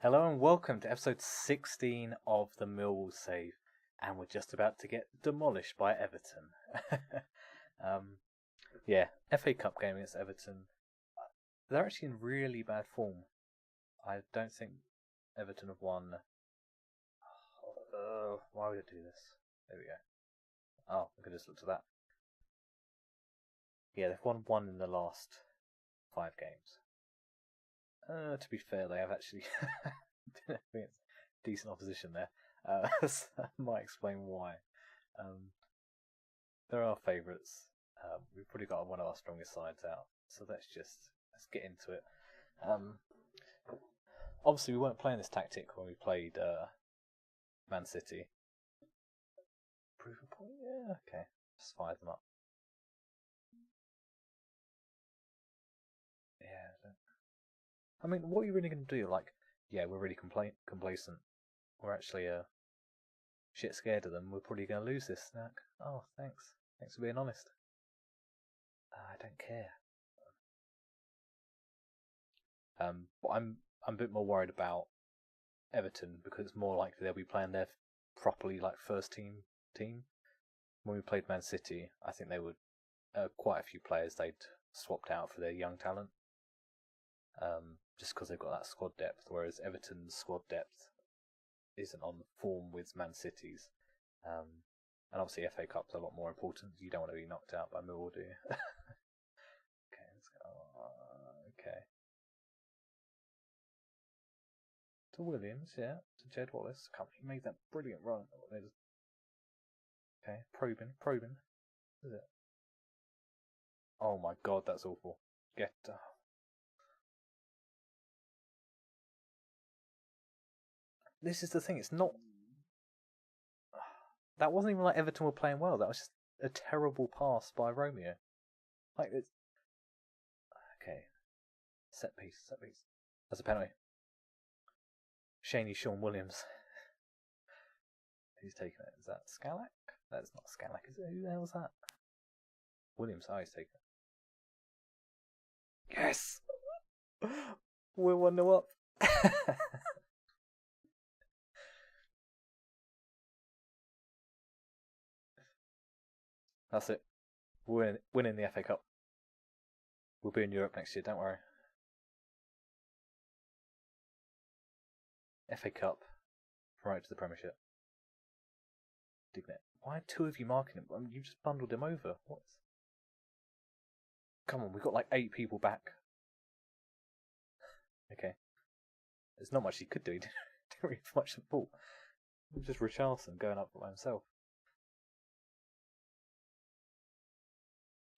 Hello and welcome to episode 16 of the Millwall Save, and we're just about to get demolished by Everton. FA Cup game against Everton. They're actually in really bad form. I don't think Everton have won. Why would it do this? There we go. Oh, I could just look at that. Yeah, they've won one in the last 5 games. To be fair, they have actually been against decent opposition there. So that might explain why. They're our favourites. We've probably got one of our strongest sides out, so let's get into it. Obviously, we weren't playing this tactic when we played Man City. Prove a point? Yeah, okay. Just fire them up. Yeah. I mean, what are you really going to do? We're really complacent. We're actually shit scared of them. We're probably going to lose this snack. Oh, thanks. Thanks for being honest. I don't care. But I'm a bit more worried about Everton because it's more likely they'll be playing their properly first team. When we played Man City, I think they would quite a few players they'd swapped out for their young talent. Just because they've got that squad depth, whereas Everton's squad depth isn't on form with Man City's. And obviously FA Cup's a lot more important. You don't want to be knocked out by Millwall, do you? Okay, let's go. Okay. To Williams, yeah. To Jed Wallace. He made that brilliant run. Okay, probing. Is it? Oh my god, that's awful. Get. This is the thing, it's not. That wasn't even like Everton were playing well. That was just a terrible pass by Romeo. It's. Okay. Set piece. That's a penalty. Sean Williams. Who's taking it? Is that Scalak? That's not Scalak, is it? Who the hell is that? Williams, he's taking it. Yes! We're 1-0 up. That's it. We're winning the FA Cup. We'll be in Europe next year, don't worry. FA Cup. Right to the Premiership. Dignet. Why are 2 of you marking him? I mean, you just bundled him over. What? Come on, we've got 8 people back. Okay. There's not much he could do. He didn't really much the ball. It was just Richarlison going up by himself.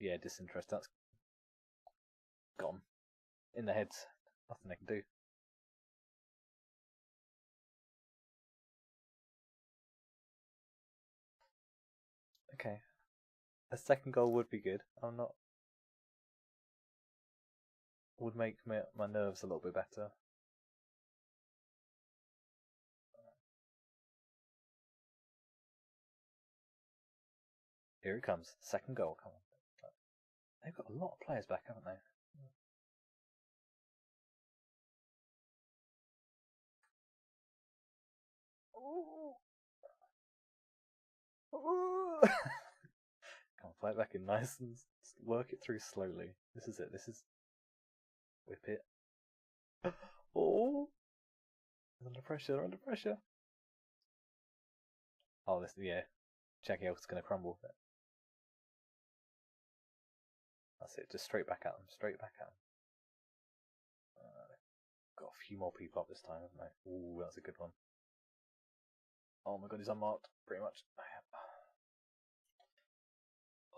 Yeah, disinterest. That's gone. In the heads. Nothing they can do. Okay. A second goal would be good. Would make my nerves a little bit better. Here it comes. Second goal. Come on. They've got a lot of players back, haven't they? Ooh. Ooh. Come on, play it back in nice and work it through slowly. This is it. Whip it. Oh! Under pressure. Oh, Jackie Elf's going to crumble. That's it. Just straight back at them. Got a few more people up this time, haven't they? Ooh, that's a good one. Oh my god, he's unmarked, pretty much. I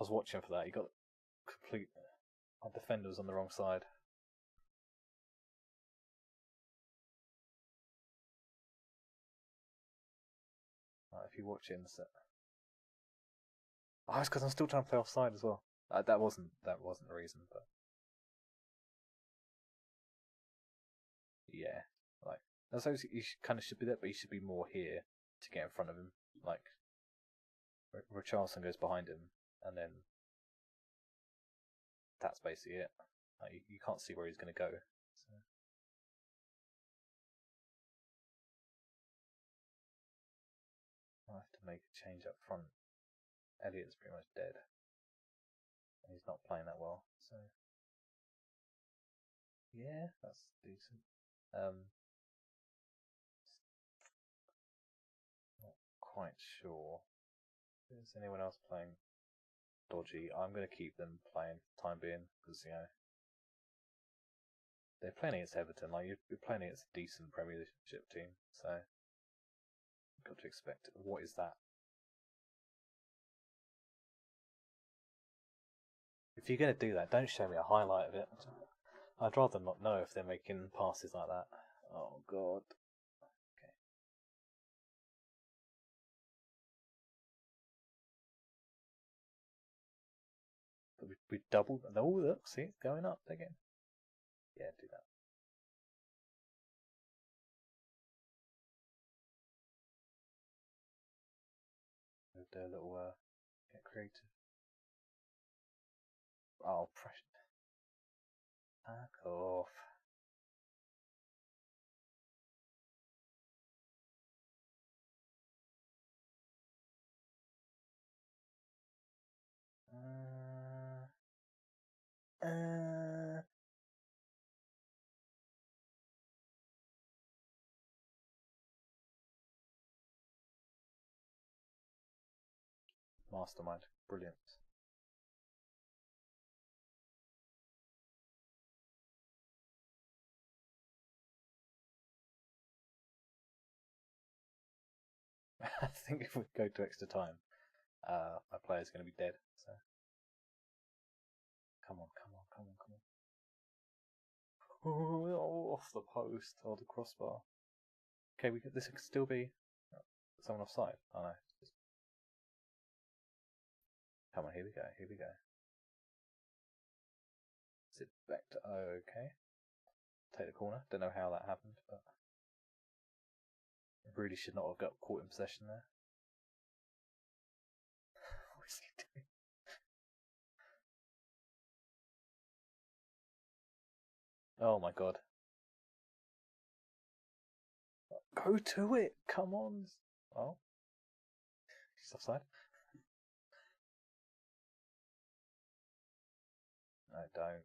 was watching for that. He got complete. Our defender was on the wrong side. Right, if you watch it, oh, it's because I'm still trying to play offside as well. That wasn't the reason, but yeah, I suppose he should be there, but he should be more here to get in front of him. Richarlison goes behind him, and then that's basically it. You can't see where he's going to go. So. make a change up front. Elliot's pretty much dead. He's not playing that well, so yeah, that's decent. Not quite sure. Is anyone else playing dodgy? I'm going to keep them playing for the time being because they're playing against Everton. Like you're playing against a decent Premiership team, so you've got to expect it. What is that? If you're going to do that, don't show me a highlight of it. I'd rather not know if they're making passes like that. Oh god. Okay. But we doubled. Oh look, see it's going up again. Yeah, do that. We'll do a little get creative. Oh, pressure. Back off. Mastermind. Brilliant. I think if we go to extra time, my player's going to be dead. So come on, come on, come on, come on. Oh, off the post or the crossbar. Okay, this could still be someone offside. Oh no. Come on, here we go, here we go. Sit back to okay. Take the corner. Don't know how that happened, but really should not have got caught in possession there. What is he doing? Oh my god. Go to it! Come on! Oh. He's offside. No, don't.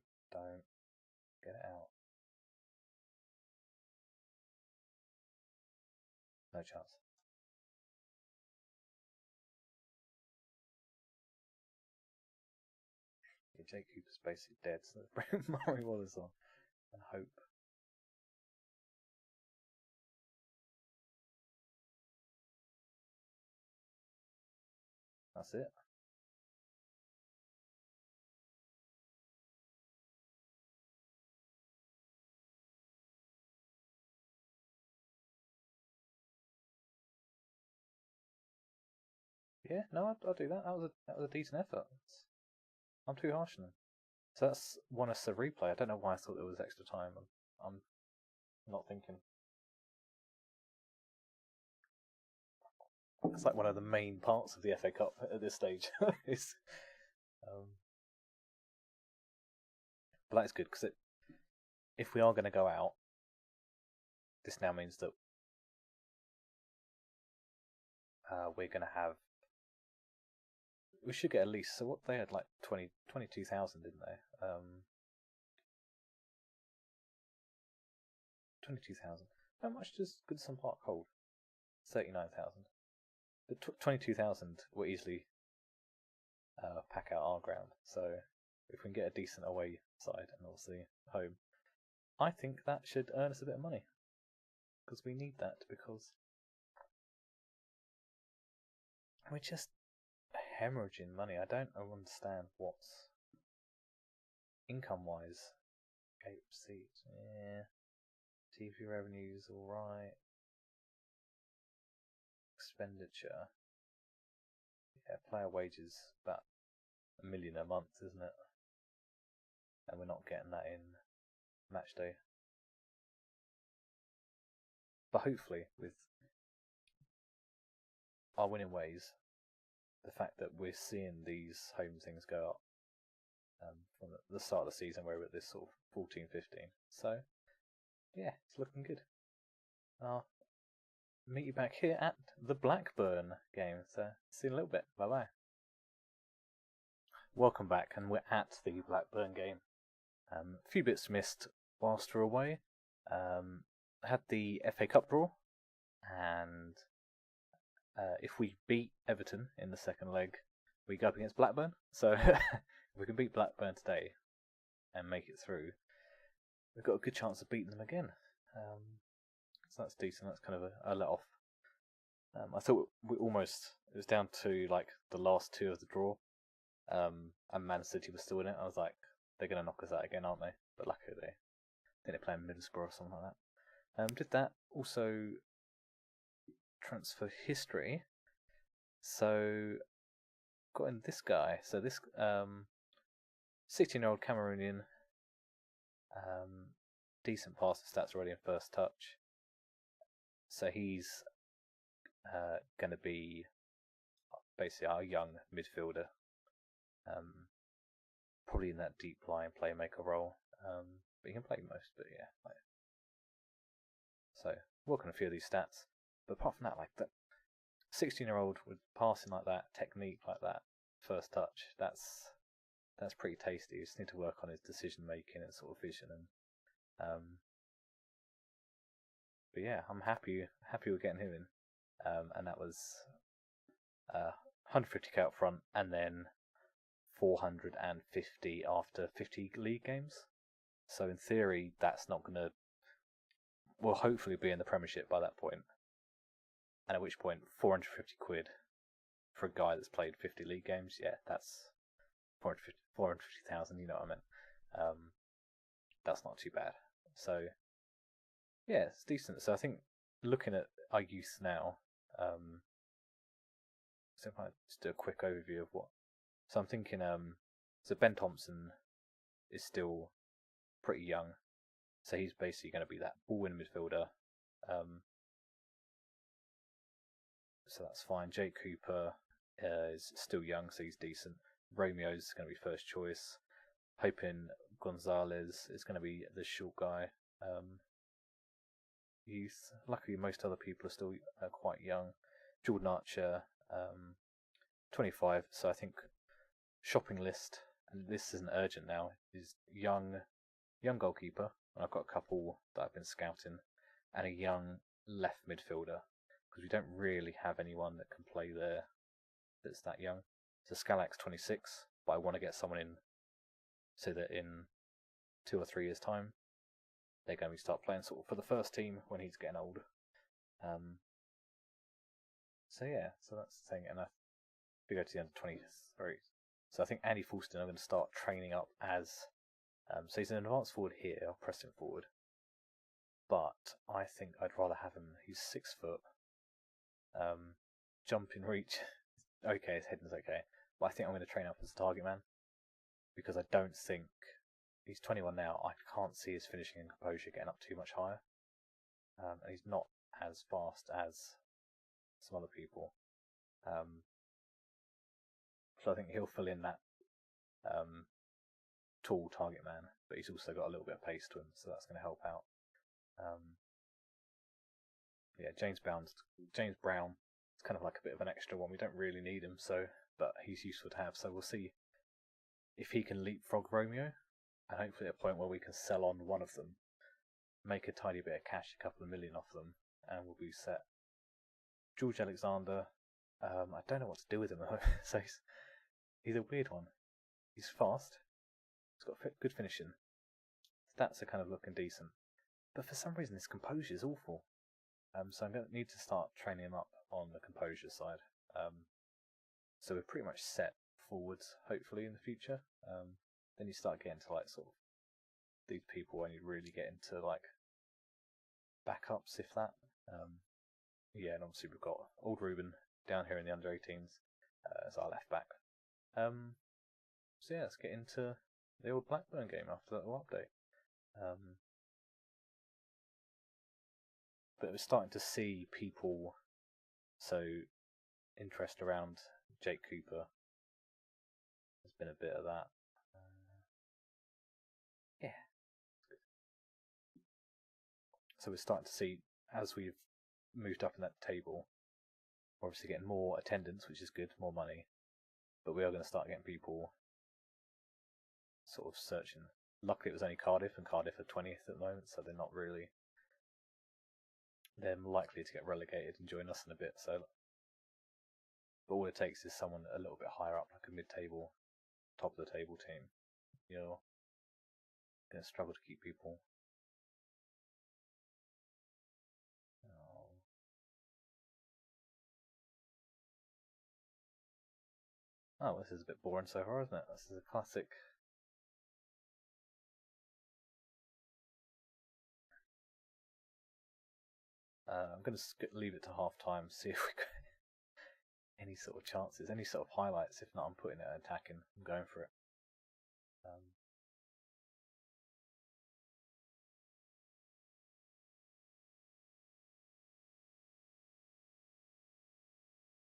Get it out. No chance. Yeah, Jake Cooper's basically dead, so let's bring Murray Wallace on and hope. That's it. Yeah, no, I'll do that. That was a decent effort. I'm too harsh on them. So that's won us a replay. I don't know why I thought there was extra time. I'm not thinking. It's like one of the main parts of the FA Cup at this stage. But that is good because if we are going to go out, this now means that we're going to have. We should get at least. So what they had like 22,000, didn't they? 22,000. How much does Goodson Park hold? 39,000. The 22,000 will easily pack out our ground. So if we can get a decent away side and obviously home, I think that should earn us a bit of money because we need that because we're just hemorrhaging money. I don't understand what's income-wise. Gate receipts, yeah. TV revenues, alright. Expenditure. Yeah, player wages, about $1 million a month, isn't it? And we're not getting that in match day. But hopefully, with our winning ways, the fact that we're seeing these home things go up from the start of the season, where we're at this sort of 14, 15. So, yeah, it's looking good. Our meet you back here at the Blackburn game. So, see you in a little bit. Bye-bye. Welcome back, and we're at the Blackburn game. A few bits missed whilst we're away. Had the FA Cup draw, and if we beat Everton in the second leg, we go up against Blackburn. So if we can beat Blackburn today and make it through, we've got a good chance of beating them again. So that's decent. That's kind of a let off. I thought it was down to like the last two of the draw, and Man City was still in it. I was like, they're going to knock us out again, aren't they? But luckily I think they're playing Middlesbrough or something like that. Did that. Also, transfer history. So, got in this guy. So this 16-year-old Cameroonian, decent passing stats already in first touch. So he's going to be basically our young midfielder. Probably in that deep line playmaker role. But he can play most, but yeah. So, working on a few of these stats. But apart from that, like that 16-year-old with passing like that, technique like that, first touch, that's pretty tasty. You just need to work on his decision making and sort of vision. And but yeah, I'm happy with getting him in. And that was 150k up front, and then 450 after 50 league games. So in theory, that's not going to... We'll hopefully be in the Premiership by that point. And at which point, 450 quid for a guy that's played 50 league games, yeah, that's 450,000, you know what I meant. That's not too bad. So, yeah, it's decent. So I think looking at our youth now, so if I just do a quick overview of what... So I'm thinking, so Ben Thompson is still pretty young. So he's basically going to be that ball-winning midfielder. So that's fine. Jake Cooper is still young, so he's decent. Romeo's going to be first choice. Hoping Gonzalez is going to be the short guy. Youth. Luckily, most other people are still quite young. Jordan Archer, 25. So I think shopping list, and this isn't urgent now, is young goalkeeper. And I've got a couple that I've been scouting, and a young left midfielder, because we don't really have anyone that can play there that's that young. So Scalac's 26, but I want to get someone in so that in 2 or 3 years' time, they're going to start playing sort of for the first team when he's getting older. So yeah, so that's the thing. And we go to the under 23. So I think Andy Fulston, I'm going to start training up as... so he's an advanced forward here, I'll press him forward. But I think I'd rather have him... He's 6 foot. Jumping reach... Okay, his heading's okay. But I think I'm going to train up as a target man. Because I don't think... He's 21 now. I can't see his finishing and composure getting up too much higher. And he's not as fast as some other people. So I think he'll fill in that tall target man, but he's also got a little bit of pace to him, so that's going to help out. Yeah, James Brown is kind of like a bit of an extra one. We don't really need him, but he's useful to have. So we'll see if he can leapfrog Romeo, and hopefully at a point where we can sell on one of them, make a tiny bit of cash, a couple of million off them, and we'll be set. George Alexander, I don't know what to do with him. So he's a weird one. He's fast. He's got good finishing. Stats are kind of looking decent. But for some reason his composure is awful. So I'm going to need to start training him up on the composure side. So we're pretty much set forwards, hopefully, in the future. Then you start getting to like sort of these people when you really get into like backups, if that. Yeah, and obviously we've got old Ruben down here in the under 18s as our left back. So yeah, let's get into the old Blackburn game after that little update. But we're starting to see people, so interest around Jake Cooper. There's been a bit of that. Yeah. So we're starting to see, as we've moved up in that table. We're obviously getting more attendance, which is good, more money. But we are going to start getting people sort of searching. Luckily, it was only Cardiff, and Cardiff are 20th at the moment, so they're not really. They're likely to get relegated and join us in a bit. So, but all it takes is someone a little bit higher up, like a mid-table, top of the table team. You're going to struggle to keep people. Oh, this is a bit boring so far, isn't it? This is a classic. I'm going to leave it to half time, see if we get any sort of chances, any sort of highlights. If not, I'm putting it at attacking. I'm going for it.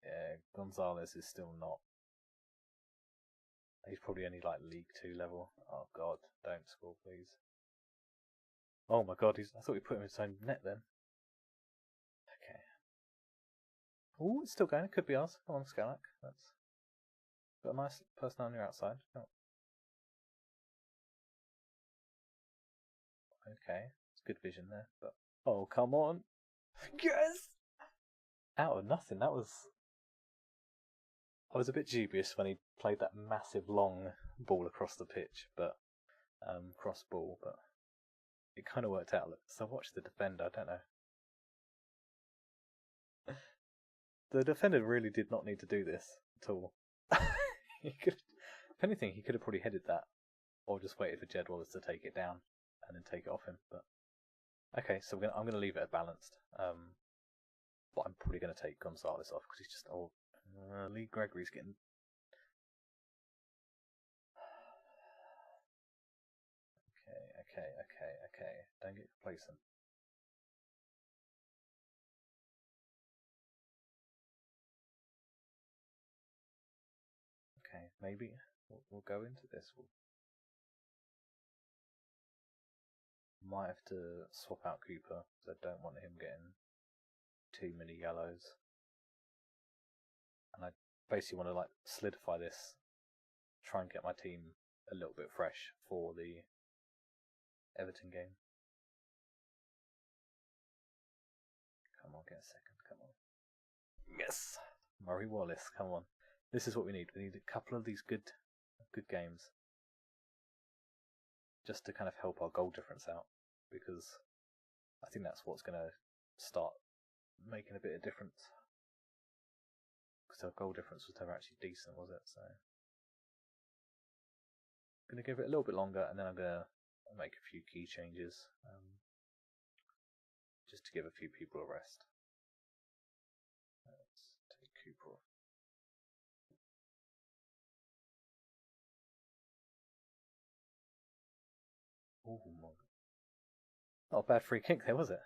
Yeah, Gonzalez is still not. He's probably only like League 2 level. Oh god, don't score, please. Oh my god, I thought we put him in his own net then. Okay. Oh, it's still going. It could be us. Come on, Scalak. That's got a nice person on your outside. Oh. Okay, it's good vision there, but oh come on, yes! Out of nothing. That was. I was a bit dubious when he played that massive long ball across the pitch, but cross ball, but it kind of worked out. So watch the defender. I don't know. The defender really did not need to do this at all. He could, if anything, he could have probably headed that, or just waited for Jed Wallace to take it down and then take it off him. But okay, so I'm going to leave it at balanced. But I'm probably going to take Gonzalez off because he's just Lee Gregory's getting. Okay. Don't get complacent. Okay, maybe we'll go into this. Might have to swap out Cooper because I don't want him getting too many yellows. And I basically want to like solidify this, try and get my team a little bit fresh for the Everton game. Come on, get a second, come on. Yes! Murray Wallace, come on. This is what we need. We need a couple of these good games. Just to kind of help our goal difference out. Because I think that's what's going to start making a bit of difference. Because our goal difference was never actually decent, was it? So I'm going to give it a little bit longer, and then I'm going to make a few key changes, just to give a few people a rest. Let's take Cooper off. Oh my god. Not a bad free kick there, was it?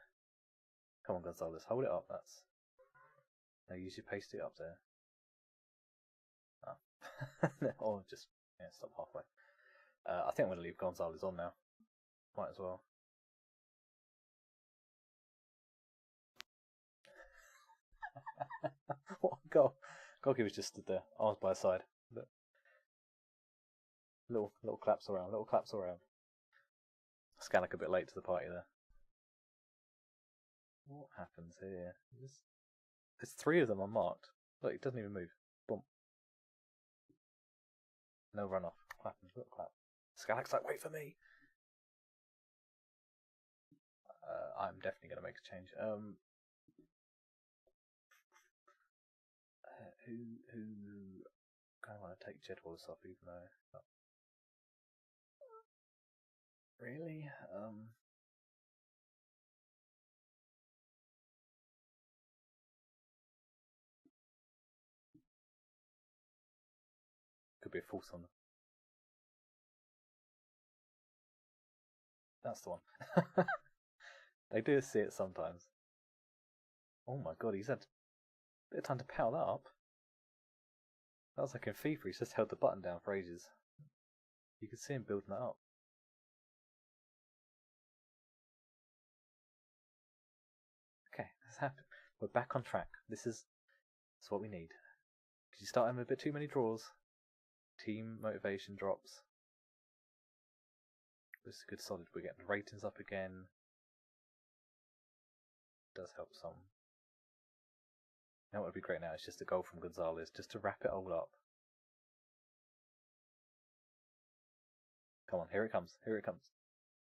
Come on, Gonzalez, hold it up. That's. No, use your pace to get up there. Oh. Or just stop halfway. I think I'm going to leave Gonzalez on now. Might as well. What a goal! Goalkeeper just stood there, arms by his side. But little claps around, Scannick a bit late to the party there. What happens here? There's 3 of them unmarked. Look, it doesn't even move. Boom. No run off. Clapping, little clap. Scannick's like, wait for me. I'm definitely going to make a change. Who kind of want to take Jed Wallace off, even though. Oh. Really? Could be a false on them. That's the one. They do see it sometimes. Oh my god, he's had a bit of time to power that up. That was like in FIFA, he's just held the button down for ages. You could see him building that up. Okay, this happened. We're back on track. That's what we need. Because you start having a bit too many draws, team motivation drops. This is good solid. We're getting the ratings up again. Does help some. You know what would be great now? It's just a goal from Gonzalez, just to wrap it all up. Come on, here it comes. Here it comes.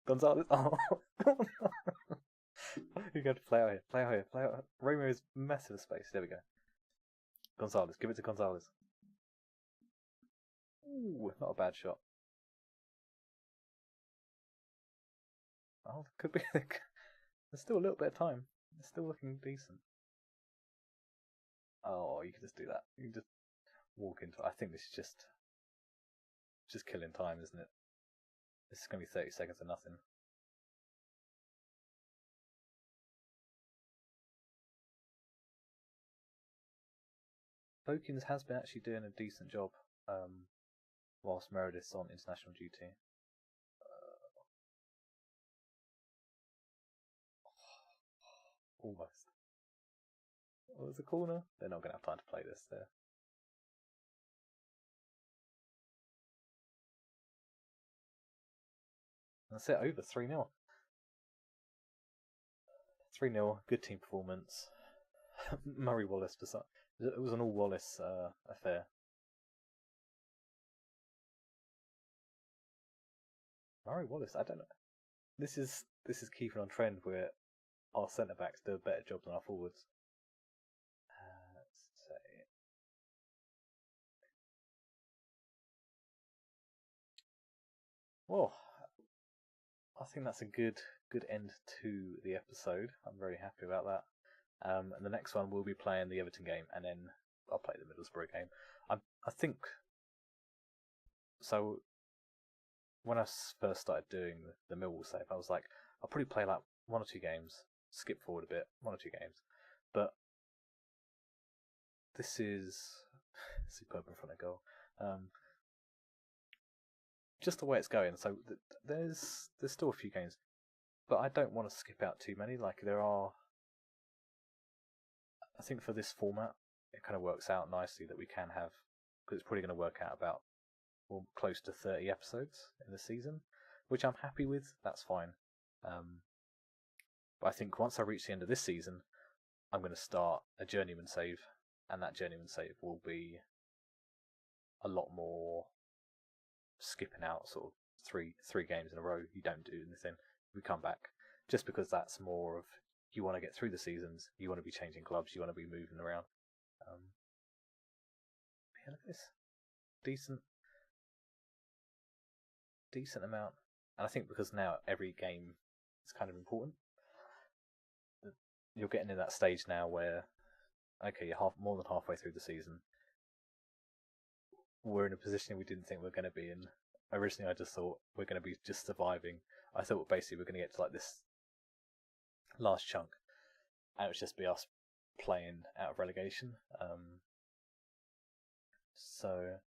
Gonzalez. Oh, you got to play out here. Play out here. Play out. Romeo's massive space. There we go. Gonzalez. Give it to Gonzalez. Ooh, not a bad shot. Oh, could be. There's still a little bit of time. It's still looking decent. Oh, you can just do that. You can just walk into. I think this is just killing time, isn't it? This is going to be 30 seconds of nothing. Vokins has been actually doing a decent job whilst Meredith's on international duty. Almost. Oh, there's a corner. They're not going to have time to play this there. That's it, over 3-0. 3-0, good team performance. Murray Wallace, it was an all Wallace affair. Murray Wallace, I don't know. This is keeping on trend where our centre backs do a better job than our forwards. Let's say. Well, I think that's a good end to the episode. I'm very happy about that. And the next one we'll be playing the Everton game, and then I'll play the Middlesbrough game. I think so. When I first started doing the Millwall save, I was like, I'll probably play like 1 or 2 games, skip forward a bit, 1 or 2 games. But this is superb in front of goal. Just the way it's going. So there's still a few games, but I don't want to skip out too many. Like there are. I think for this format, it kind of works out nicely that we can have, because it's probably going to work out about close to 30 episodes in the season, which I'm happy with. That's fine. But I think once I reach the end of this season, I'm going to start a journeyman save, and that journeyman save will be a lot more skipping out sort of three games in a row. You don't do anything. We come back, just because that's more of, you want to get through the seasons, you want to be changing clubs, you want to be moving around. Yeah, look at this. Decent amount. And I think because now every game is kind of important, you're getting in that stage now where, okay, you're more than halfway through the season. We're in a position we didn't think we were going to be in. Originally, I just thought we're going to be just surviving. I thought basically we're going to get to like this last chunk, and it would just be us playing out of relegation. So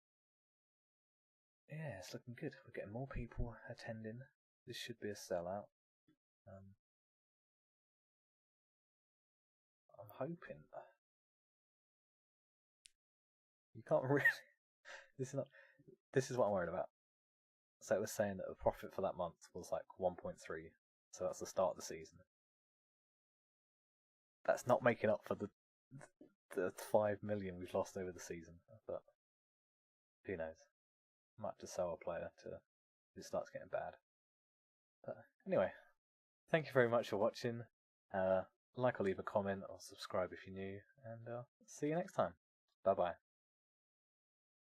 yeah, it's looking good. We're getting more people attending. This should be a sellout. I'm hoping. You can't really. This is what I'm worried about. So it was saying that the profit for that month was like 1.3. So that's the start of the season. That's not making up for the 5 million we've lost over the season. But who knows? Might have to sell a player if it starts getting bad. But anyway, thank you very much for watching. Like or leave a comment or subscribe if you're new, and see you next time. Bye bye.